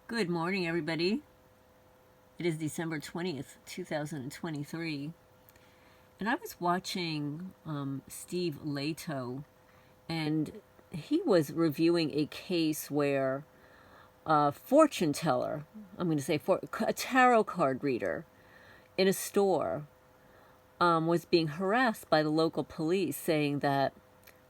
Good morning, everybody. It is December 20th, 2023. And I was watching Steve Leto, and he was reviewing a case where a fortune teller, I'm going to say a tarot card reader in a store, was being harassed by the local police, saying that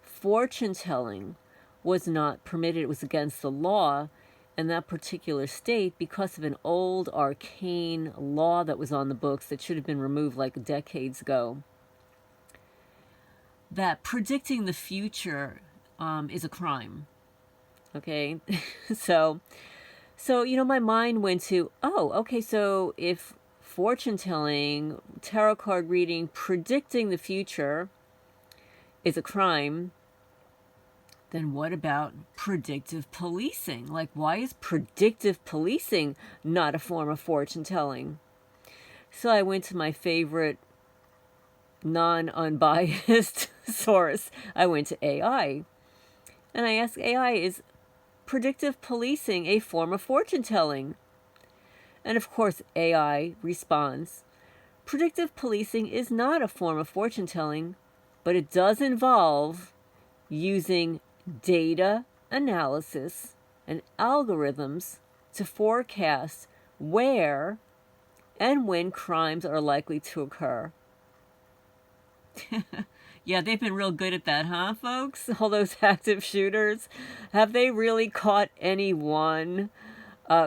fortune telling was not permitted, it was against the law in that particular state because of an old arcane law that was on the books that should have been removed like decades ago. That predicting the future is a crime. Okay, so my mind went to, oh, okay, so if fortune telling, tarot card reading, predicting the future is a crime, then what about predictive policing? Like, why is predictive policing not a form of fortune telling? So I went to my favorite non-unbiased source. I went to AI. And I asked AI, is predictive policing a form of fortune telling? And of course, AI responds, predictive policing is not a form of fortune telling, but it does involve using data analysis and algorithms to forecast where and when crimes are likely to occur. Yeah, they've been real good at that, huh, folks? All those active shooters. Have they really caught any one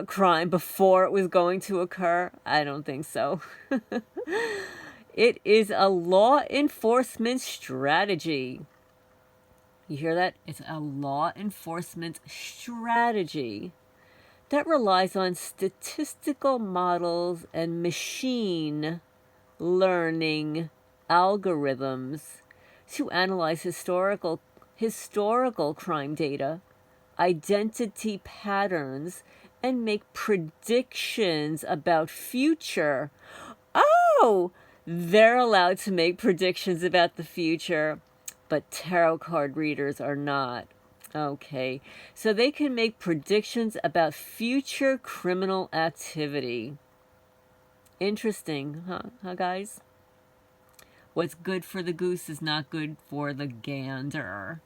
crime before it was going to occur? I don't think so. It is a law enforcement strategy. You hear that? It's a law enforcement strategy that relies on statistical models and machine learning algorithms to analyze historical crime data, identity patterns, and make predictions about future. Oh, they're allowed to make predictions about the future, but tarot card readers are not. Okay, so they can make predictions about future criminal activity. Interesting, huh, guys? What's good for the goose is not good for the gander.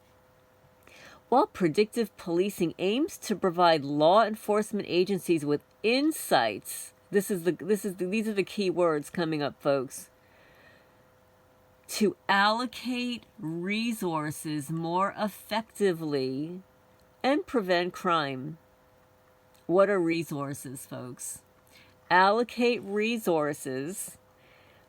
While predictive policing aims to provide law enforcement agencies with insights, these are the key words coming up, folks, to allocate resources more effectively and prevent crime. What are resources, folks? Allocate resources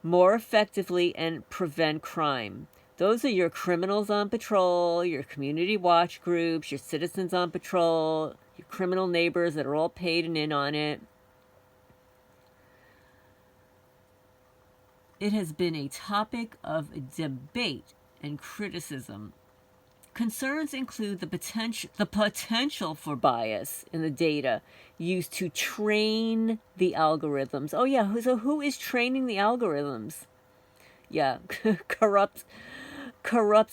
more effectively and prevent crime. Those are your criminals on patrol, your community watch groups, your citizens on patrol, your criminal neighbors that are all paid and in on it. It has been a topic of debate and criticism. Concerns include the potential for bias in the data used to train the algorithms. Oh yeah, so who is training the algorithms? Yeah, corrupt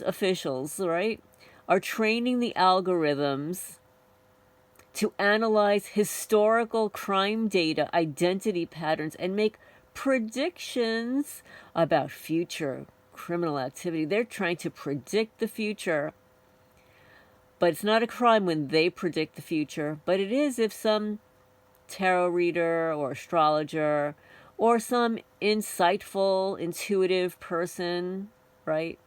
officials, right? Are training the algorithms to analyze historical crime data, identity patterns, and make predictions about future criminal activity. They're trying to predict the future. But it's not a crime when they predict the future. But it is if some tarot reader or astrologer or some insightful, intuitive person, right?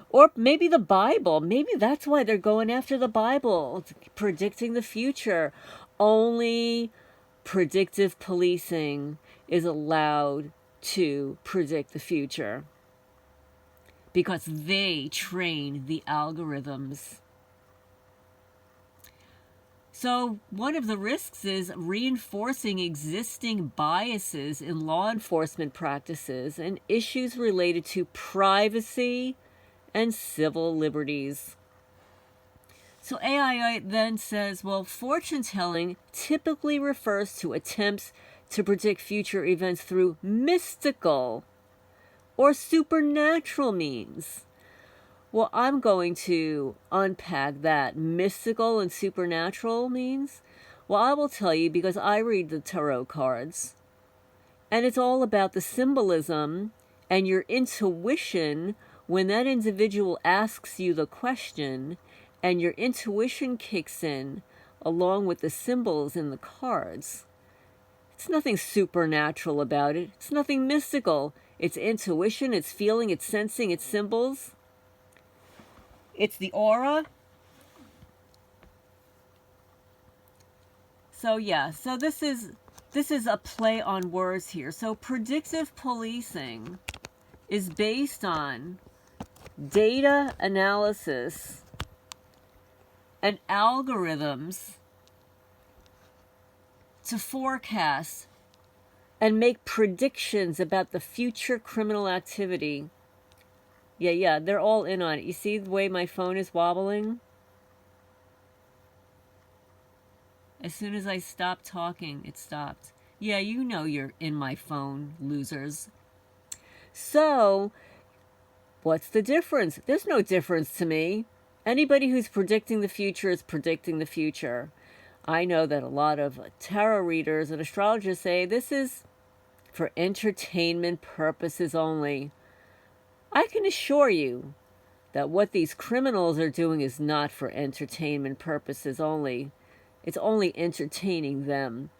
Or maybe the Bible. Maybe that's why they're going after the Bible, predicting the future. Only predictive policing is allowed to predict the future because they train the algorithms. So one of the risks is reinforcing existing biases in law enforcement practices and issues related to privacy and civil liberties. So AI then says, well, fortune telling typically refers to attempts to predict future events through mystical or supernatural means. Well, I'm going to unpack that. Mystical and supernatural means? Well, I will tell you because I read the tarot cards, and it's all about the symbolism and your intuition when that individual asks you the question, and your intuition kicks in along with the symbols in the cards. It's nothing supernatural about it. It's nothing mystical. It's intuition, it's feeling, it's sensing, it's symbols. It's the aura. So yeah, so this is a play on words here. So predictive policing is based on data analysis and algorithms to forecast and make predictions about the future criminal activity. Yeah, they're all in on it. You see the way my phone is wobbling? As soon as I stopped talking, it stopped. Yeah, you know you're in my phone, losers. So, what's the difference? There's no difference to me. Anybody who's predicting the future is predicting the future. I know that a lot of tarot readers and astrologers say this is for entertainment purposes only. I can assure you that what these criminals are doing is not for entertainment purposes only. It's only entertaining them.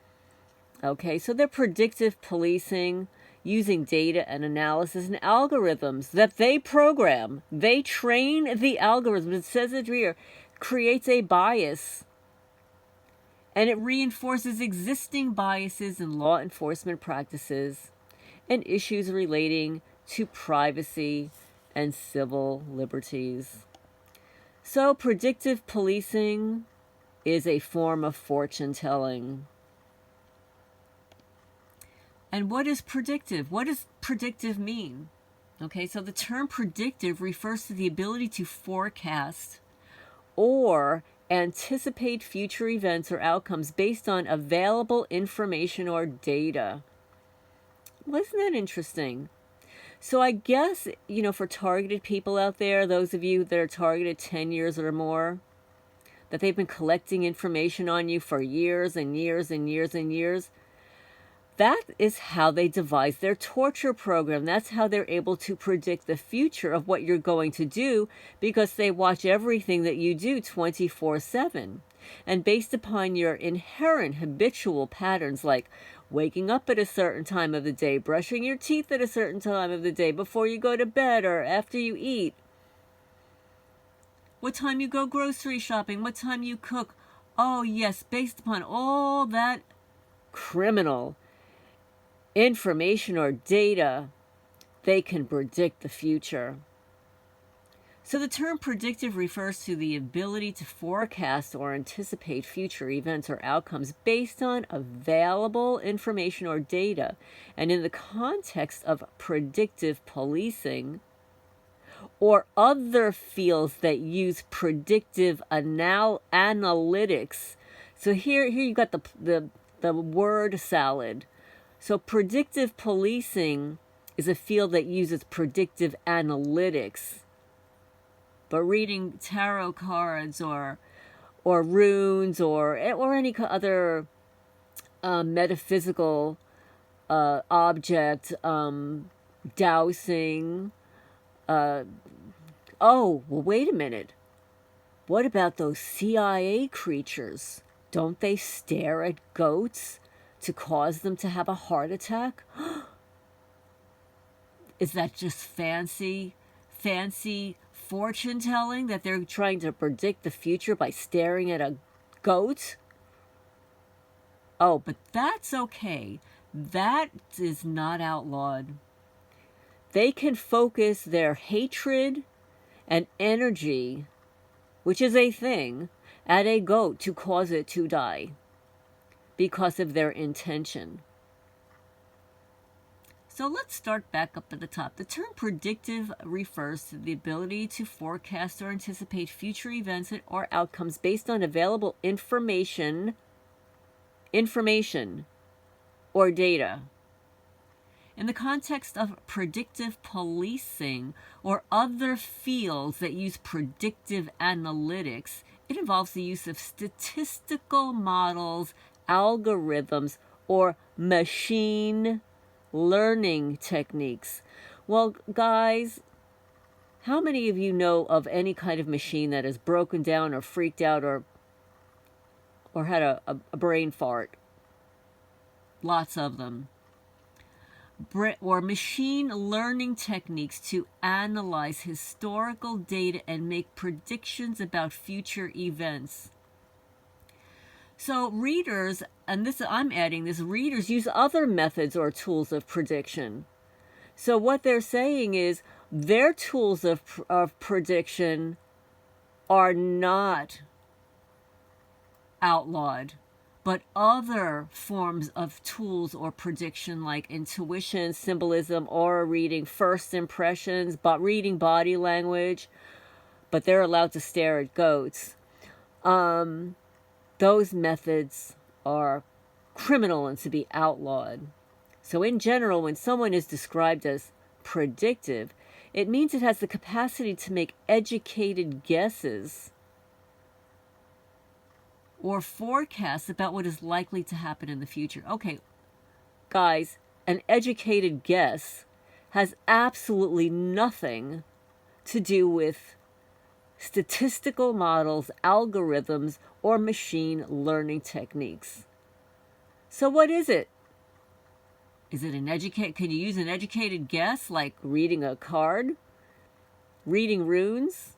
Okay, so they're predictive policing using data and analysis and algorithms that they program. They train the algorithm. It says it here, creates a bias. And it reinforces existing biases in law enforcement practices and issues relating to privacy and civil liberties. So predictive policing is a form of fortune telling. And what is predictive? What does predictive mean? Okay, so the term predictive refers to the ability to forecast or anticipate future events or outcomes based on available information or data. Well, isn't that interesting? So I guess, for targeted people out there, those of you that are targeted 10 years or more, that they've been collecting information on you for years and years and years and years, that is how they devise their torture program. That's how they're able to predict the future of what you're going to do, because they watch everything that you do 24/7. And based upon your inherent habitual patterns, like waking up at a certain time of the day, brushing your teeth at a certain time of the day, before you go to bed or after you eat, what time you go grocery shopping, what time you cook. Oh yes, based upon all that criminal information or data, they can predict the future. So the term predictive refers to the ability to forecast or anticipate future events or outcomes based on available information or data. And in the context of predictive policing or other fields that use predictive analytics. So here you got the word salad. So predictive policing is a field that uses predictive analytics. But reading tarot cards or runes or any other metaphysical object, dowsing. Oh, well, wait a minute. What about those CIA creatures? Don't they stare at goats to cause them to have a heart attack? Is that just fancy fortune telling, that they're trying to predict the future by staring at a goat? Oh, but that's okay. That is not outlawed. They can focus their hatred and energy, which is a thing, at a goat to cause it to die because of their intention. So let's start back up at the top. The term predictive refers to the ability to forecast or anticipate future events or outcomes based on available information or data. In the context of predictive policing or other fields that use predictive analytics, It involves the use of statistical models, algorithms, or machine learning techniques. Well, guys, how many of you know of any kind of machine that is broken down or freaked out or had a brain fart? Lots of them. Or machine learning techniques to analyze historical data and make predictions about future events. So readers, and this I'm adding this, readers use other methods or tools of prediction. So what they're saying is their tools of prediction are not outlawed, but other forms of tools or prediction like intuition, symbolism, aura reading, first impressions, but reading body language, but they're allowed to stare at goats. Those methods are criminal and to be outlawed. So in general, when someone is described as predictive, it means it has the capacity to make educated guesses or forecasts about what is likely to happen in the future. Okay, guys, an educated guess has absolutely nothing to do with statistical models, algorithms, or machine learning techniques. So what is it? Is it can you use an educated guess like reading a card? Reading runes?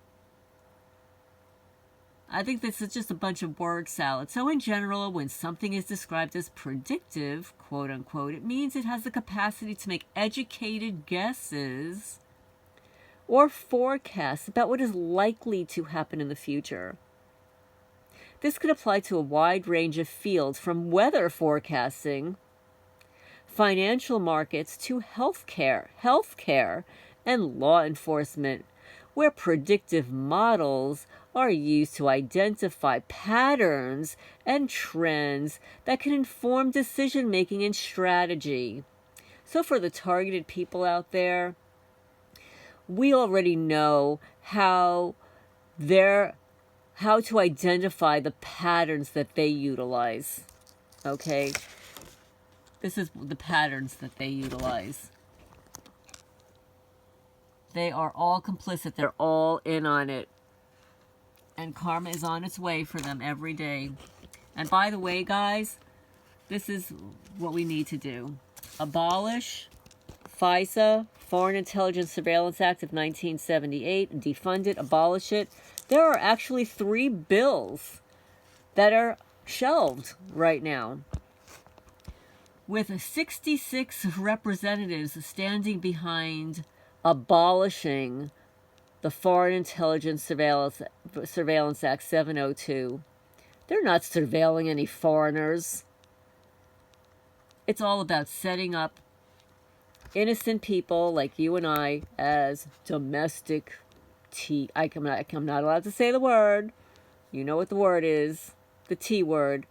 I think this is just a bunch of word salad. So in general, when something is described as predictive, quote unquote, it means it has the capacity to make educated guesses or forecasts about what is likely to happen in the future. This could apply to a wide range of fields, from weather forecasting, financial markets, to healthcare, and law enforcement, where predictive models are used to identify patterns and trends that can inform decision-making and strategy. So for the targeted people out there, we already know how to identify the patterns that they utilize. Okay? This is the patterns that they utilize. They are all complicit. They're all in on it. And karma is on its way for them every day. And by the way, guys, this is what we need to do. Abolish FISA, Foreign Intelligence Surveillance Act of 1978. Defund it, abolish it. There are actually 3 bills that are shelved right now, with 66 representatives standing behind abolishing the Foreign Intelligence Surveillance Act 702. They're not surveilling any foreigners. It's all about setting up innocent people like you and I as domestic I'm not allowed to say the word. You know what the word is. The T word.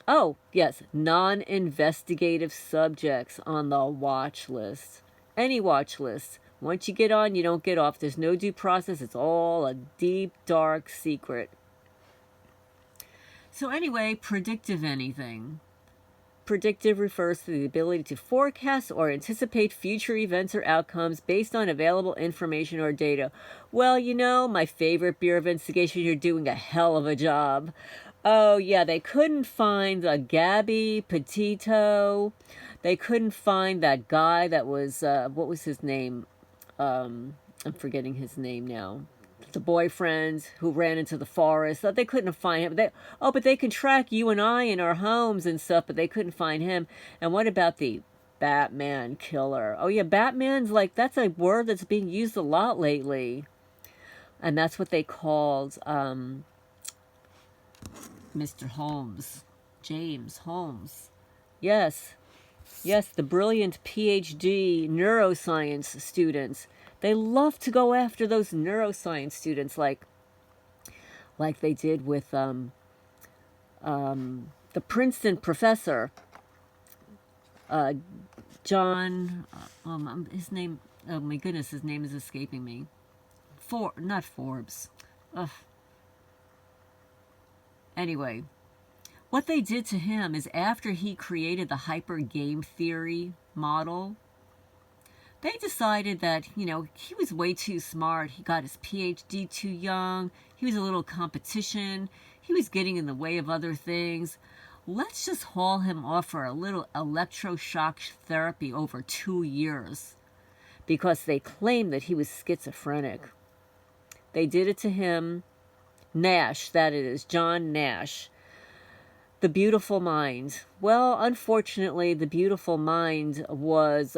Oh, yes, non-investigative subjects on the watch list. Any watch list. Once you get on, you don't get off. There's no due process. It's all a deep, dark secret. So anyway, predictive anything. Predictive refers to the ability to forecast or anticipate future events or outcomes based on available information or data. Well, you know, my favorite Bureau of Investigation, you're doing a hell of a job. Oh, yeah, they couldn't find Gabby Petito. They couldn't find that guy that was, what was his name? I'm forgetting his name now. The boyfriend who ran into the forest. They couldn't find him. But they can track you and I in our homes and stuff, but they couldn't find him. And what about the Batman killer? Oh, yeah, Batman's that's a word that's being used a lot lately. And that's what they called Mr. Holmes. James Holmes. Yes, the brilliant PhD neuroscience students. They love to go after those neuroscience students like they did with the Princeton professor, Jon, his name, oh my goodness, his name is escaping me. Not Forbes. Ugh. Anyway, what they did to him is after he created the hyper game theory model, they decided that, you know, he was way too smart. He got his PhD too young. He was a little competition. He was getting in the way of other things. Let's just haul him off for a little electroshock therapy over 2 years because they claimed that he was schizophrenic. They did it to him. Nash, that is, John Nash. The beautiful mind. Well, unfortunately, the beautiful mind was,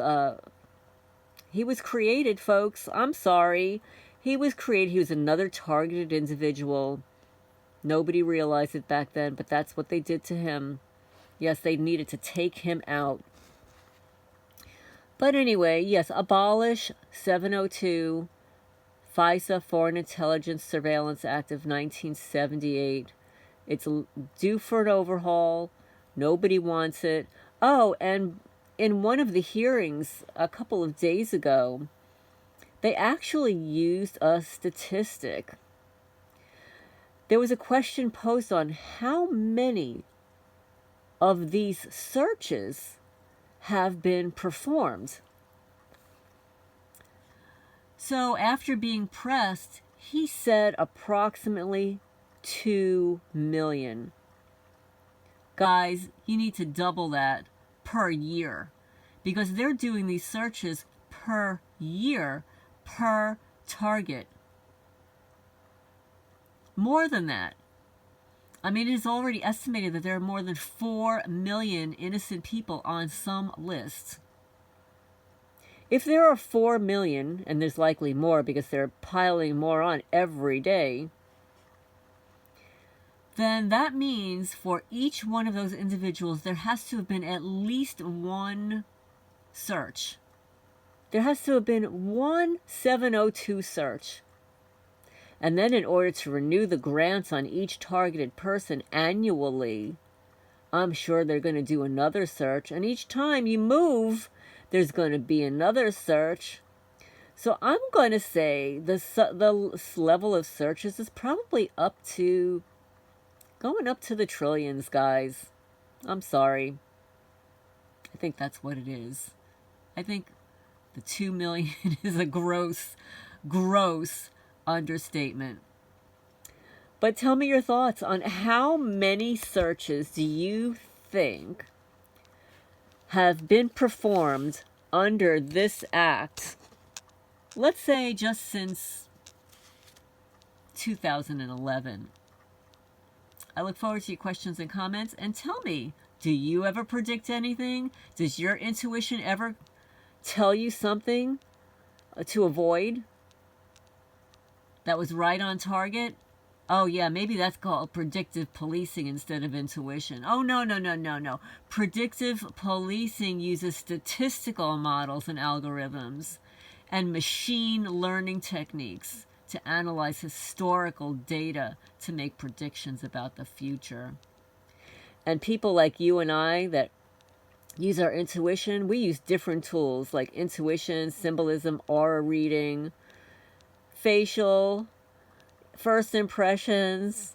he was created, folks. I'm sorry. He was created. He was another targeted individual. Nobody realized it back then, but that's what they did to him. Yes, they needed to take him out. But anyway, yes, abolish 702, FISA, Foreign Intelligence Surveillance Act of 1978. It's due for an overhaul. Nobody wants it. Oh, and in one of the hearings a couple of days ago, they actually used a statistic. There was a question posed on how many of these searches have been performed. So after being pressed, he said approximately 2 million. Guys, you need to double that per year because they're doing these searches per year, per target. More than that. I mean, it is already estimated that there are more than 4 million innocent people on some lists. If there are 4 million, and there's likely more because they're piling more on every day, then that means for each one of those individuals, there has to have been at least one search. There has to have been one 702 search. And then in order to renew the grants on each targeted person annually, I'm sure they're going to do another search. And each time you move, there's going to be another search. So I'm going to say the level of searches is probably going up to the trillions, guys. I'm sorry. I think that's what it is. I think the 2 million is a gross understatement. But tell me your thoughts on how many searches do you think have been performed under this act, let's say just since 2011. I look forward to your questions and comments, and tell me, do you ever predict anything? Does your intuition ever tell you something to avoid that was right on target? Oh yeah, maybe that's called predictive policing instead of intuition. Oh no. Predictive policing uses statistical models and algorithms and machine learning techniques to analyze historical data to make predictions about the future. And people like you and I that use our intuition, we use different tools like intuition, symbolism, aura reading, facial, first impressions,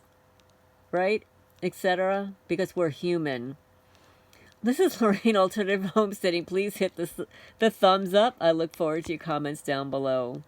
right, etc., because we're human. This is Lorraine, Alternative Homesteading. Please hit the thumbs up. I look forward to your comments down below.